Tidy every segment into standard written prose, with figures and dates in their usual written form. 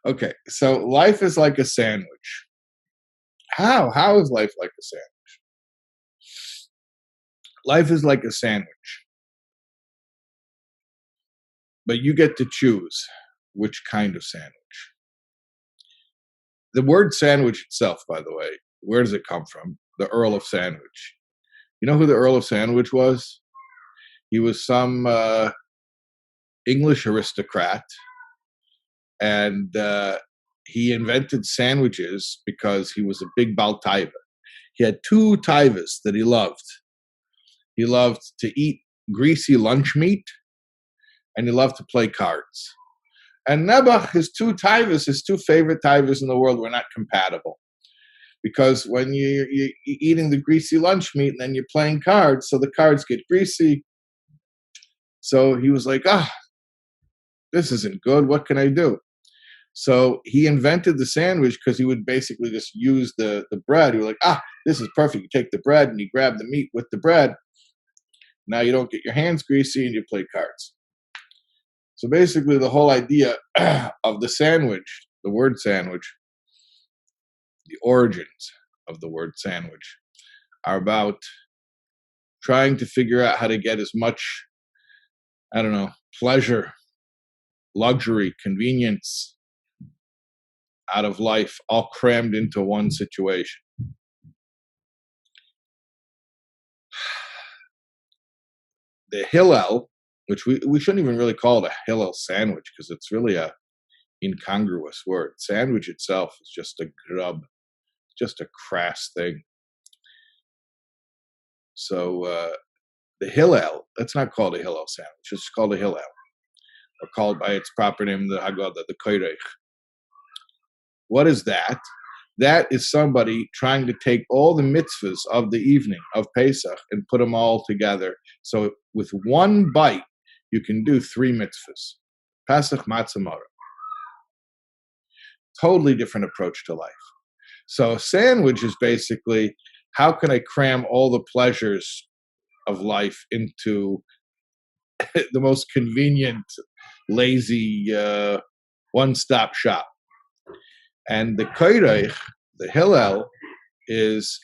Okay, so life is like a sandwich. How? How is life like a sandwich? Life is like a sandwich, but you get to choose which kind of sandwich. The word sandwich itself, by the way, where does it come from? The Earl of Sandwich. You know who the Earl of Sandwich was? He was some English aristocrat, and he invented sandwiches because he was a big Bal Taiva. He had two taivas that he loved. He loved to eat greasy lunch meat, and he loved to play cards. And Nebuch, his two taivas, his two favorite taivas in the world, were not compatible. Because when you're eating the greasy lunch meat and then you're playing cards, so the cards get greasy. So he was like, this isn't good. What can I do? So he invented the sandwich because he would basically just use the bread. He was like, this is perfect. You take the bread and you grab the meat with the bread. Now you don't get your hands greasy and you play cards. So basically the whole idea of the sandwich, the word sandwich, the origins of the word sandwich are about trying to figure out how to get as much, pleasure, luxury, convenience out of life, all crammed into one situation. The Hillel, which we shouldn't even really call it a Hillel sandwich because it's really a incongruous word. Sandwich itself is just a grub, just a crass thing. So the Hillel, that's not called a Hillel sandwich. It's called a Hillel, or called by its proper name, the Haggadah, the Koirech. What is that? That is somebody trying to take all the mitzvahs of the evening of Pesach and put them all together. So with one bite, you can do 3 mitzvahs. Pesach, Matzah, Maror. Totally different approach to life. So a sandwich is basically, how can I cram all the pleasures of life into the most convenient, lazy, one-stop shop? And the Koirech, the Hillel, is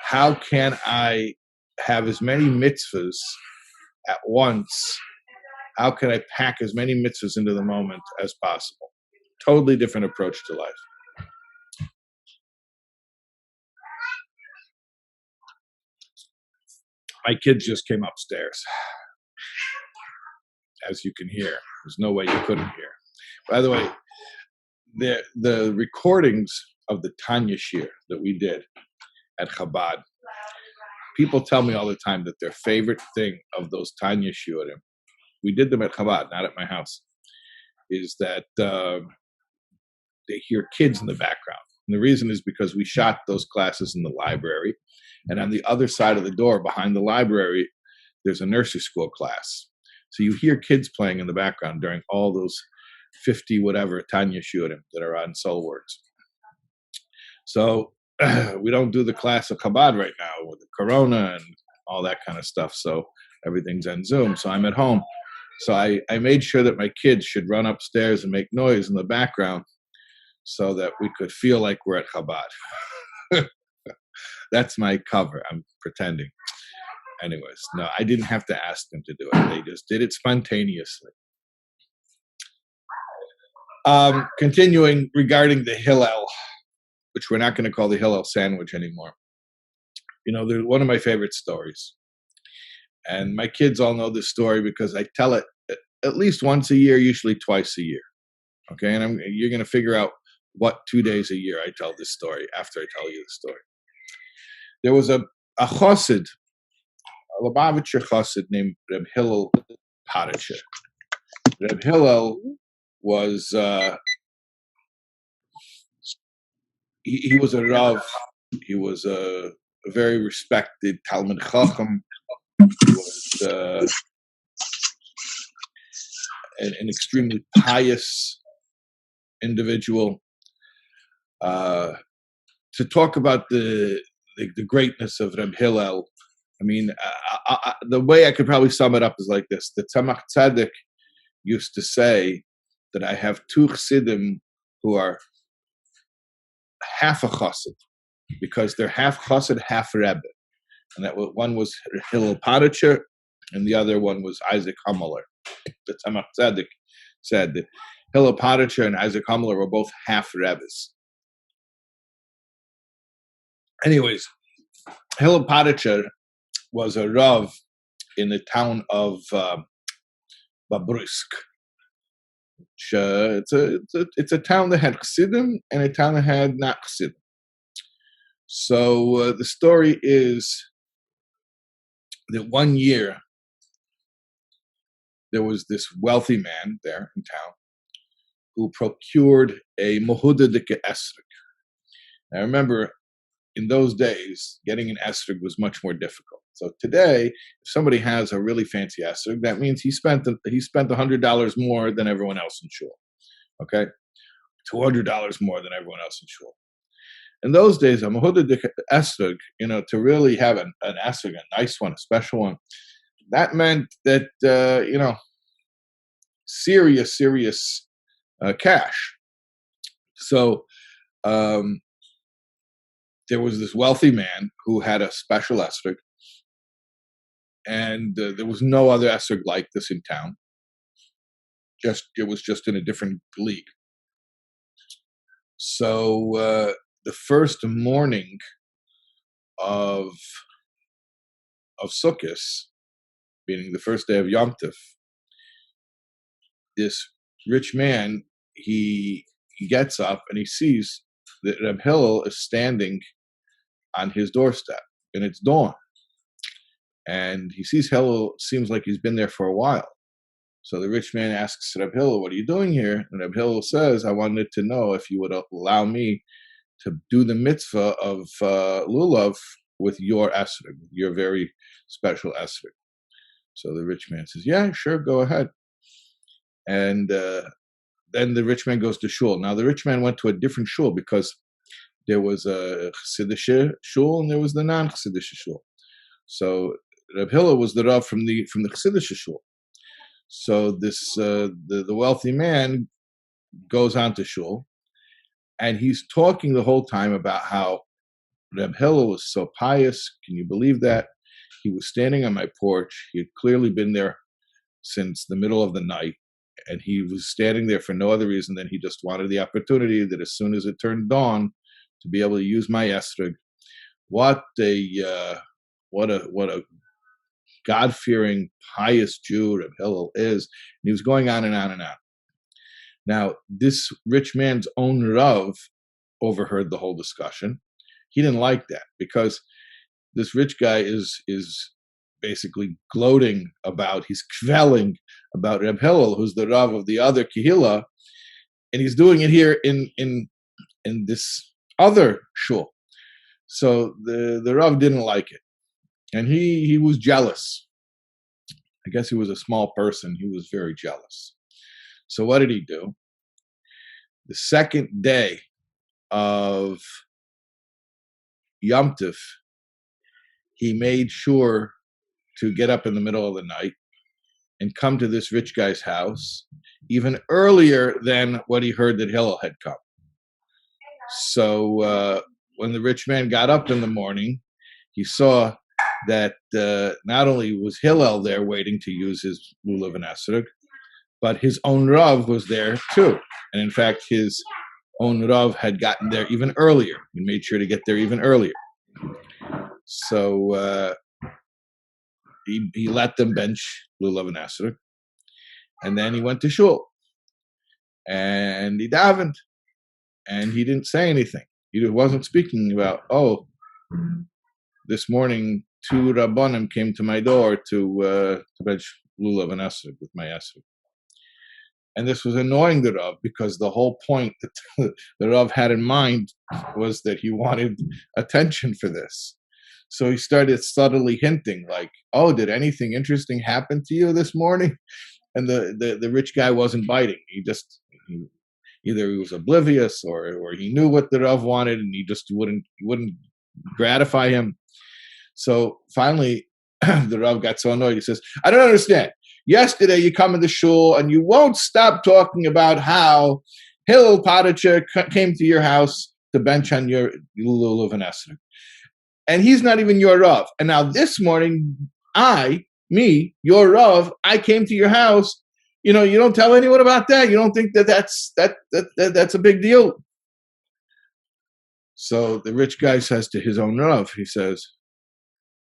how can I have as many mitzvahs at once? How can I pack as many mitzvahs into the moment as possible? Totally different approach to life. My kids just came upstairs. As you can hear, there's no way you couldn't hear. By the way, the recordings of the Tanya Shir that we did at Chabad, people tell me all the time that their favorite thing of those Tanya Shiurim, we did them at Chabad, not at my house, is that they hear kids in the background. And the reason is because we shot those classes in the library, and on the other side of the door behind the library, there's a nursery school class. So you hear kids playing in the background during all those 50 whatever Tanya Shurim that are on soul words. So we don't do the class of Chabad right now with the corona and all that kind of stuff. So everything's on Zoom. So I'm at home. So I made sure that my kids should run upstairs and make noise in the background so that we could feel like we're at Chabad. That's my cover. I'm pretending. Anyways, no, I didn't have to ask them to do it. They just did it spontaneously. Continuing regarding the Hillel, which we're not going to call the Hillel sandwich anymore. They're one of my favorite stories. And my kids all know this story because I tell it at least once a year, usually twice a year. Okay, and you're going to figure out what 2 days a year I tell this story after I tell you the story. There was a chassid, a Lubavitcher chassid named Reb Hillel Parasher. Reb Hillel was he was a Rav. He was a very respected Talmud Chacham. He was an extremely pious individual. To talk about the greatness of Reb Hillel, I mean, the way I could probably sum it up is like this. The Tzemach Tzedek used to say that I have 2 chassidim who are half a chassid, because they're half chassid, half rebbe. And that one was Hillel Paritcher, and the other one was Isaac Hummeler. The Tzemach Tzedek said that Hillel Paritcher and Isaac Hummeler were both half rebbes. Anyways, Hillel Paritcher was a rav in the town of Babrusk. It's a town that had chassidim and a town that had not chassidim. So the story is that one year there was this wealthy man there in town who procured a mohudadike esrog. Now remember, in those days, getting an esrog was much more difficult. So today, if somebody has a really fancy esrog, that means he spent $100 more than everyone else in shul. Okay, $200 more than everyone else in shul. In those days, a mahudadike esrog, to really have an esrog, a nice one, a special one, that meant that serious cash. So there was this wealthy man who had a special esrog, and there was no other esrog like this in town. It was just in a different league. So the first morning of Sukkot, meaning the first day of Yom Tov, this rich man, he gets up and he sees that Reb Hillel is standing on his doorstep, and it's dawn. And he sees Hillel, seems like he's been there for a while. So the rich man asks Reb Hillel, "What are you doing here?" And Reb Hillel says, "I wanted to know if you would allow me to do the mitzvah of lulav with your esrog, your very special esrog." So the rich man says, "Yeah, sure, go ahead." And then the rich man goes to shul. Now the rich man went to a different shul because there was a Chassidish shul and there was the non-Chassidish shul. So Reb Hillel was the rav from the Chassidish shul. So this the wealthy man goes on to shul, and he's talking the whole time about how Reb Hillel was so pious. Can you believe that? He was standing on my porch. He had clearly been there since the middle of the night, and he was standing there for no other reason than he just wanted the opportunity that as soon as it turned dawn to be able to use my esrog. What a God-fearing, pious Jew Reb Hillel is. And he was going on and on and on. Now, this rich man's own Rav overheard the whole discussion. He didn't like that because this rich guy is basically gloating about, he's kvelling about Reb Hillel, who's the Rav of the other Kehillah, and he's doing it here in this other shul. So the Rav didn't like it, and he was jealous. I guess he was a small person. He was very jealous. So what did he do? The second day of Yom Tov, he made sure to get up in the middle of the night and come to this rich guy's house even earlier than what he heard that Hillel had come. So when the rich man got up in the morning, he saw that not only was Hillel there waiting to use his lulav and esrog, but his own Rav was there too. And in fact, his own Rav had gotten there even earlier. He made sure to get there even earlier. So he let them bench lulav and esrog, and then he went to shul, and he davened, and he didn't say anything. He wasn't speaking about, this morning 2 Rabbanim came to my door to bench lulav and esrog with my esrog. And this was annoying the Rav because the whole point that the Rav had in mind was that he wanted attention for this. So he started subtly hinting like, did anything interesting happen to you this morning? And the rich guy wasn't biting. Either he was oblivious or he knew what the Rav wanted and he just wouldn't gratify him. So finally, the Rav got so annoyed. He says, "I don't understand. Yesterday you come in the shul and you won't stop talking about how Hillel Padacha came to your house to bench on your lulav and esrog. And he's not even your Rav. And now this morning, your Rav, I came to your house. You don't tell anyone about that. You don't think that's a big deal. So the rich guy says to his own Rav, he says,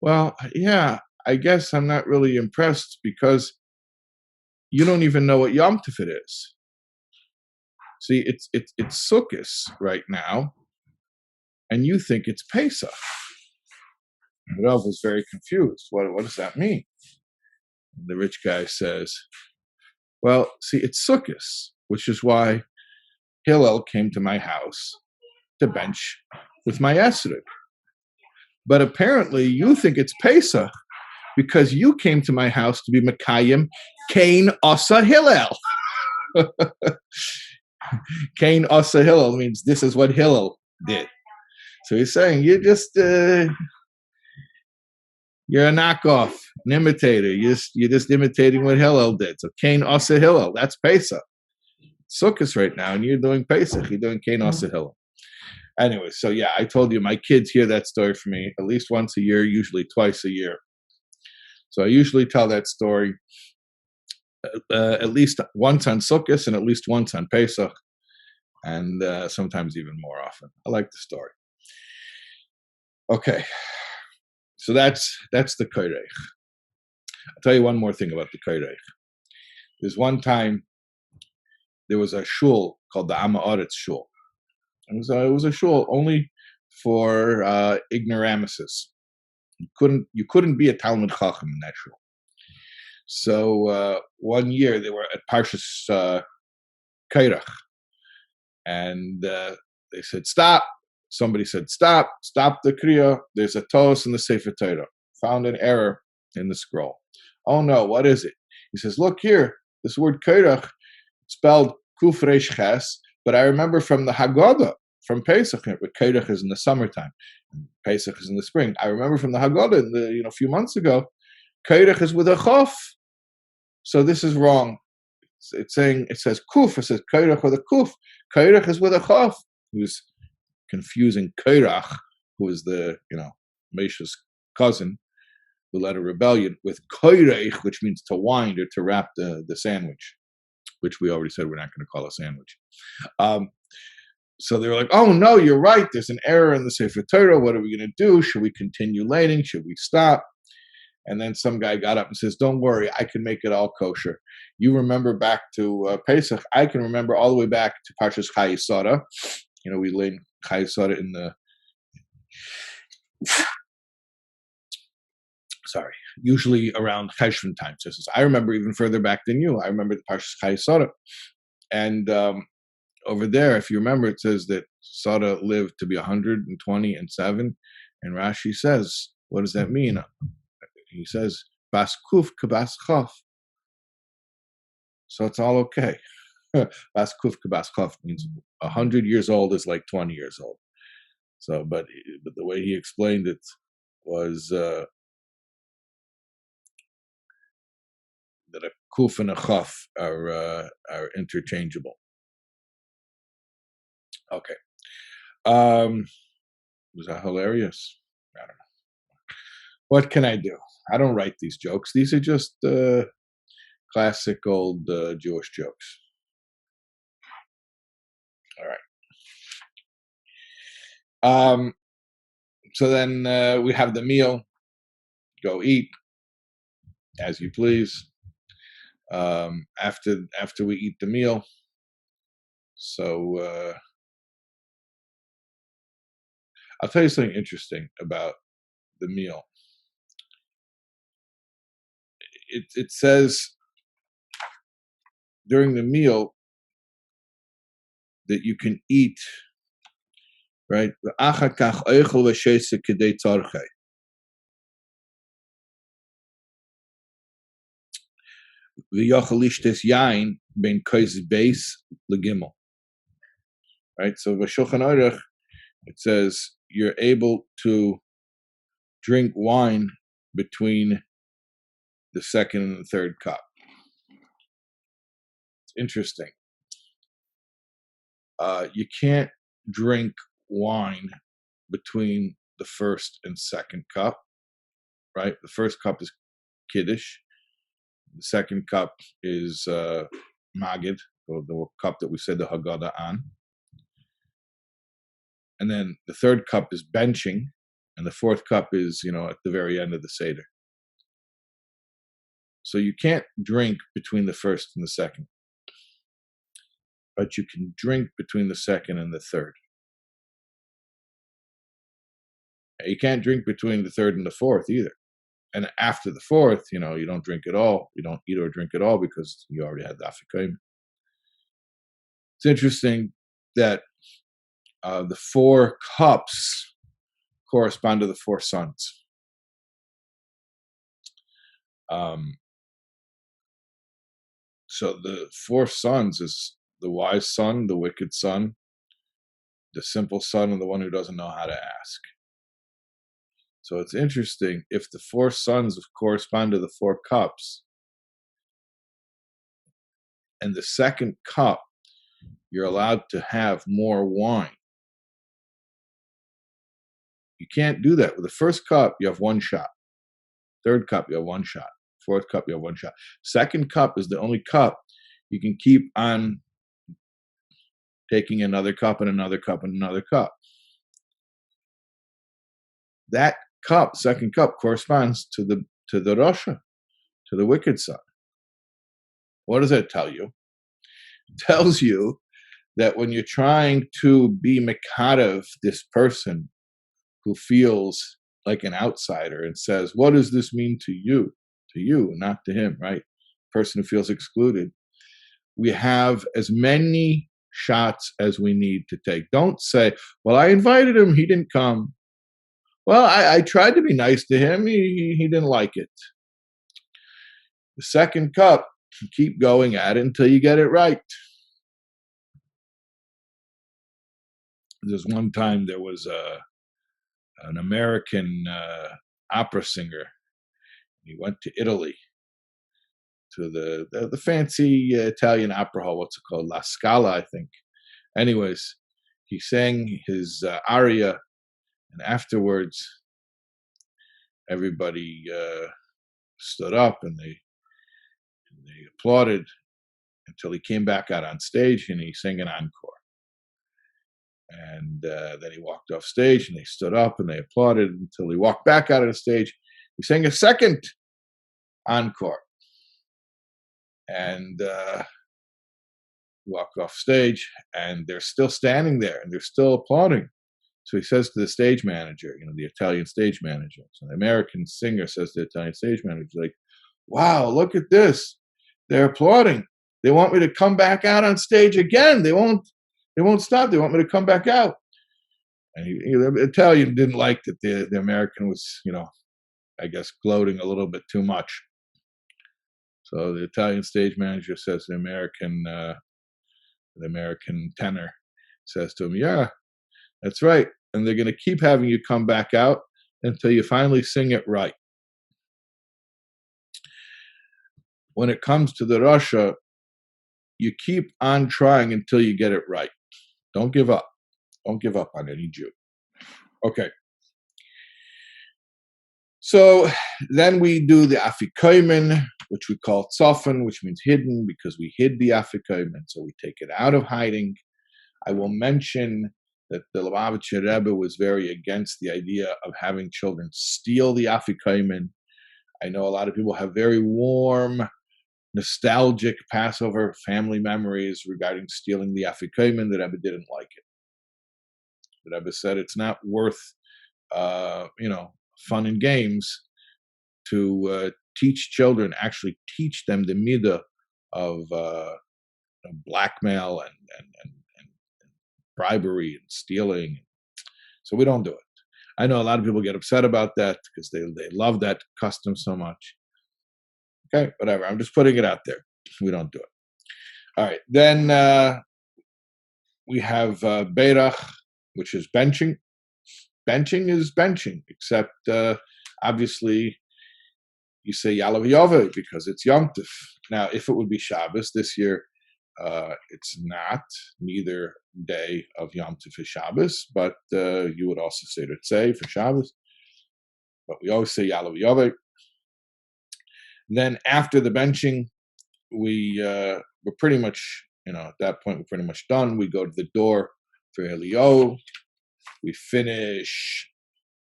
well, yeah, I guess I'm not really impressed because you don't even know what Yom Tov it is. See, it's Sukkot right now, and you think it's Pesach. Rav was very confused. What does that mean? And the rich guy says, well, see, it's Sukkot, which is why Hillel came to my house to bench with my esrog. But apparently you think it's Pesach because you came to my house to be Mekayim Kain Asa Hillel. Kain Asa Hillel means this is what Hillel did. So he's saying you're a knockoff, an imitator. You're just imitating what Hillel did. So Kain Asa Hillel, that's Pesach. Sukkot right now, and you're doing Pesach. You're doing Kain Asa Hillel. Anyway, so yeah, I told you my kids hear that story from me at least once a year, usually twice a year. So I usually tell that story at least once on Sukkot and at least once on Pesach, and sometimes even more often. I like the story. Okay, so that's the Koirech. I'll tell you one more thing about the Koirech. There's one time there was a shul called the Amma Aretz Shul. It was a shul only for ignoramuses. You couldn't be a Talmud Chacham in that shul. So one year they were at Parshas Kairach, and they said stop. Somebody said stop the kriya. There's a tos in the Sefer Torah. Found an error in the scroll. Oh no, what is it? He says, look here, this word Kairach spelled Kuf Reish Ches. But I remember from the Haggadah, from Pesach, but Kairach is in the summertime, and Pesach is in the spring. I remember from the Haggadah, a few months ago, Kairach is with a chof. So this is wrong. It says kuf. It says Kairach with a kuf. Kairach is with a chof. Who's confusing Kairach, who is the Mesha's cousin, who led a rebellion, with Kairach, which means to wind or to wrap the sandwich, which we already said we're not going to call a sandwich. So they were like, oh no, you're right. There's an error in the Sefer Torah. What are we going to do? Should we continue laning? Should we stop? And then some guy got up and says, don't worry, I can make it all kosher. You remember back to Pesach. I can remember all the way back to Parshas Chayei Sarah. We lane Chayei Sarah in the... usually around Cheshvan time. So I remember even further back than you. I remember the Parshas Chayei Sarah. And over there, if you remember, it says that Sarah lived to be 127. And Rashi says, what does that mean? He says, Bas Kuf Kabas Chaf. So it's all okay. Bas Kuf Kabas Chaf means 100 years old is like 20 years old. So, but the way he explained it was that a Kuf and a Chaf are interchangeable. Okay. Was that hilarious? I don't know. What can I do? I don't write these jokes. These are just classic old Jewish jokes. All right. So then we have the meal. Go eat as you please. After we eat the meal, so I'll tell you something interesting about the meal. It says during the meal that you can eat, right? Right? So V'Shulchan Aruch, it says you're able to drink wine between the second and the third cup. It's interesting. You can't drink wine between the first and second cup, right? The first cup is Kiddush. The second cup is Magid, or the cup that we said the Haggadah on. And then the third cup is benching, and the fourth cup is, at the very end of the Seder. So you can't drink between the first and the second, but you can drink between the second and the third. You can't drink between the third and the fourth either. And after the fourth, you don't drink at all. You don't eat or drink at all because you already had the Afikoim. It's interesting that the four cups correspond to the four sons. So the four sons is the wise son, the wicked son, the simple son, and the one who doesn't know how to ask. So it's interesting, if the four sons correspond to the four cups, and the second cup, you're allowed to have more wine. You can't do that. With the first cup, you have one shot. Third cup, you have one shot. Fourth cup, you have one shot. Second cup is the only cup you can keep on taking another cup and another cup and another cup. That cup, second cup, corresponds to the Rasha, to the wicked son. What does that tell you? It tells you that when you're trying to be mekadev, this person who feels like an outsider and says, what does this mean to you? To you, not to him, right? Person who feels excluded. We have as many shots as we need to take. Don't say, well, I invited him, he didn't come. Well, I tried to be nice to him, he didn't like it. The second cup, keep going at it until you get it right. There's one time there was an American opera singer. He went to Italy, to the fancy Italian opera hall. What's it called? La Scala, I think. Anyways, he sang his aria, and afterwards, everybody stood up and they applauded until he came back out on stage and he sang an encore. And then he walked off stage and they stood up and they applauded until he walked back out of the stage. He sang a second encore. And walked off stage and they're still standing there and they're still applauding. So he says to the stage manager, the Italian stage manager. So the American singer says to the Italian stage manager, like, wow, look at this. They're applauding. They want me to come back out on stage again. They won't stop. They want me to come back out. And the Italian didn't like that the American was, I guess, gloating a little bit too much. So the Italian stage manager says to the American tenor says to him, yeah, that's right. And they're going to keep having you come back out until you finally sing it right. When it comes to the Rasha, you keep on trying until you get it right. Don't give up. Don't give up on any Jew. Okay. So then we do the Afikoimen, which we call Tzofen, which means hidden, because we hid the Afikoimen, so we take it out of hiding. I will mention that the Lubavitcher Rebbe was very against the idea of having children steal the Afikoimen. I know a lot of people have very warm, nostalgic Passover family memories regarding stealing the Afikoimen. The Rebbe didn't like it. The Rebbe said it's not worth, fun and games to teach children, actually teach them the midah of blackmail and bribery and stealing. So we don't do it. I know a lot of people get upset about that because they love that custom so much. Okay, whatever. I'm just putting it out there. We don't do it. All right. Then we have Beirach, which is benching. Benching is benching, except obviously you say Yalav Yove because it's Yom Tov. Now, if it would be Shabbos this year, It's not neither day of Yom Tov for Shabbos, but you would also say Tzei for Shabbos. But we always say Yalav Yaveh. Then after the benching, we're pretty much, at that point, we're pretty much done. We go to the door for Elio. We finish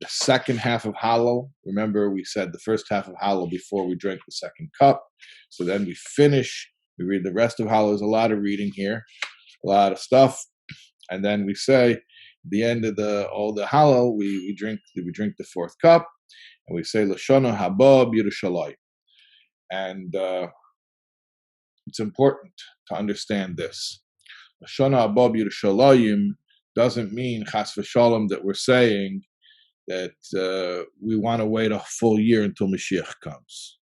the second half of Hallel. Remember, we said the first half of Hallel before we drank the second cup. So then we finish. We read the rest of Hallel. There's a lot of reading here, a lot of stuff. And then we say, at the end of all the Hallel, we drink the fourth cup, and we say Lashona Haba Yerushalayim. And it's important to understand this. Lashona Haba Yerushalayim doesn't mean Chas v'Shalom that we're saying that we want to wait a full year until Mashiach comes.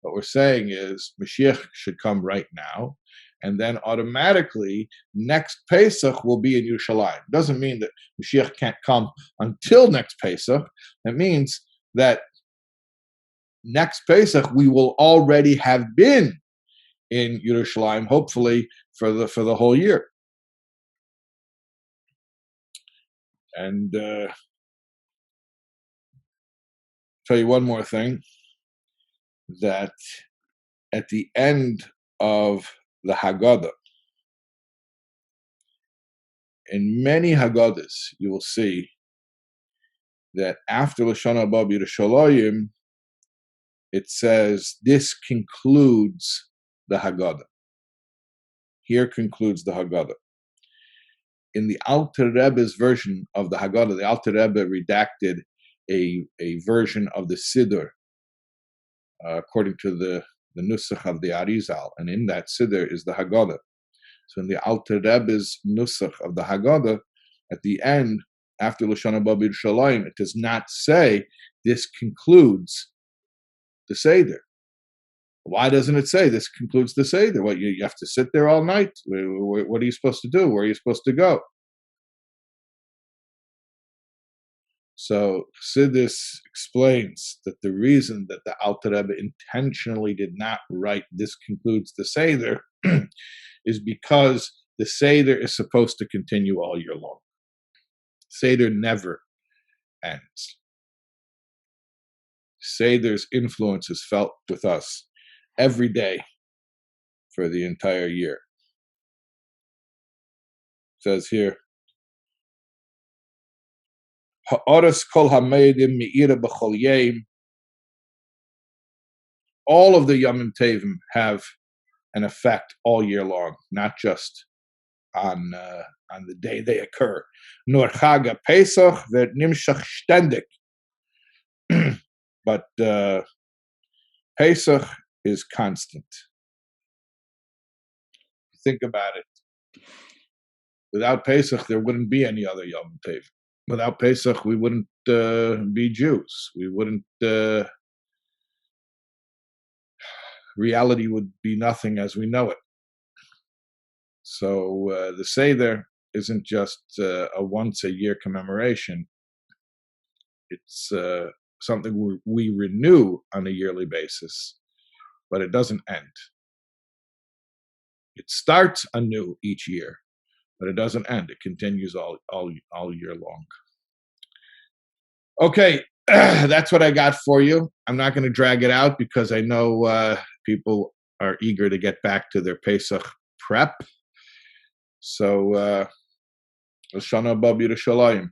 What we're saying is Mashiach should come right now, and then automatically next Pesach will be in Yerushalayim. Doesn't mean that Mashiach can't come until next Pesach. That means that next Pesach we will already have been in Yerushalayim, hopefully for the whole year. And tell you one more thing, that at the end of the Haggadah, in many Haggadahs, you will see that after Lashon Haba Yerushalayim, it says, this concludes the Haggadah. Here concludes the Haggadah. In the Alter Rebbe's version of the Haggadah, the Alter Rebbe redacted a version of the Seder, according to the Nusach of the Arizal, and in that Seder is the Haggadah. So in the Alter Rebbe's Nusach of the Haggadah, at the end, after Lashon Haba Yerushalayim, it does not say, this concludes the Seder. Why doesn't it say this concludes the Seder? What, you have to sit there all night? What are you supposed to do? Where are you supposed to go? So Chassidus explains that the reason that the Alter Rebbe intentionally did not write this concludes the Seder is because the Seder is supposed to continue all year long. Seder never ends. Seder's influence is felt with us every day for the entire year. It says here, Ha'aras kol ha'meidim me'ira b'chol yom. All of the Yomim Tevim have an effect all year long, not just on the day they occur. Nur Chag Pesach wird nimshach ständig. But Pesach is constant. Think about it. Without Pesach, there wouldn't be any other Yom Tov. Without Pesach, we wouldn't be Jews. We wouldn't. Reality would be nothing as we know it. So the Seder isn't just a once-a-year commemoration. It's something we renew on a yearly basis, but it doesn't end. It starts anew each year, but it doesn't end. It continues all year long. Okay, that's what I got for you. I'm not going to drag it out because I know people are eager to get back to their Pesach prep. So, Lashon Haba Yerushalayim.